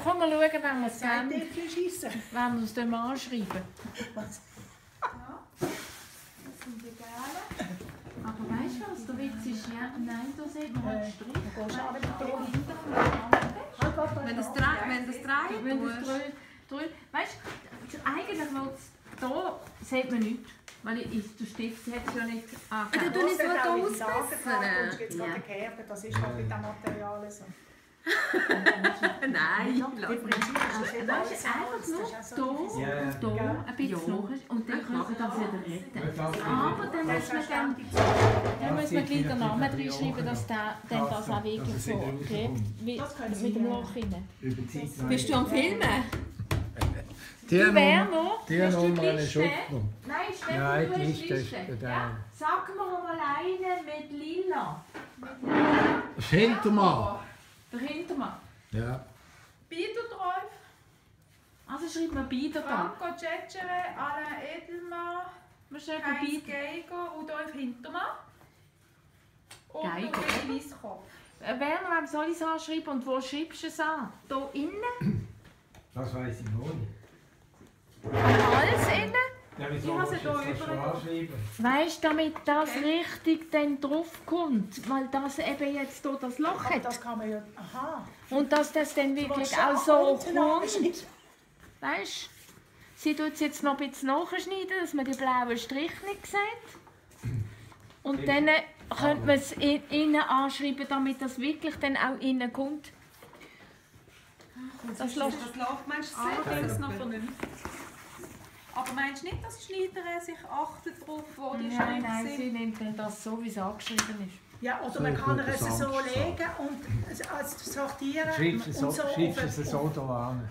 Komm mal schauen, wenn wir es Seid ihr geben. für Schiessen? Wenn wir es dann mal anschreiben. Was? Ja, das sind die Gale. Aber weißt du was, der Witz ist, ja, nein, da sieht man halt Strich. Du gehst auch wieder durch. Wenn das drei, weißt du, eigentlich noch da sieht man nichts. Weil der Stift hat es ja nicht angegeben. Du nicht so Da ausbessern. jetzt gerade Kerbe, das ist doch mit dem Material so. Nein, Weißt du, einfach nur hier ein bisschen noch und dann können wir das wieder retten. Aber dann muss man gleich den Namen reinschreiben, dass der dann das auch wirklich so klebt, mit dem Loch rein. bist du am Filmen? Du wer noch? Die Hast du Nummer eine Liste? Schupfung. Nein, Stefan, Nein, du die hast Liste ist Liste. für den. Ja? Sag mir mal einen mit Lila. Das Hintermann. Der Hintermann. Ja. Bieder drauf, Also schreibt man Bieder da. Franco Cecere, Alain Edelmann, Man schreibt Heinz Bieder. Geiger, Rudolf Hintermann und Geiger. Louis Weisskopf. Werner, wem soll ich es anschreiben und wo schreibst du es an? Hier innen? Das weiss ich noch nicht. Alles innen? Ja, wieso Ich habe sie willst du hier jetzt das schon überall. anschreiben? Weißt du, damit das Okay. richtig dann drauf kommt, weil das eben jetzt hier das Loch Aber hat. das kann man ja... Aha. Und dass das dann Du wirklich willst auch so unten kommt. anschneiden. Weißt du? Sie tut es jetzt noch ein bisschen nachschneiden, dass man die blauen Striche nicht sieht. Und dann könnte man es innen anschreiben, damit das wirklich dann auch innen kommt. Das Loch. Das Loch, meinst du, das ist noch vernünftig? Aber meinst du nicht, dass die Schneiderin sich achtet darauf, wo die Nein, Striche nein, sind? sie nimmt dann das so, wie es angeschrieben ist. Ja, oder man kann es so Interessant. legen und sortieren Schreibst du und so es so da an.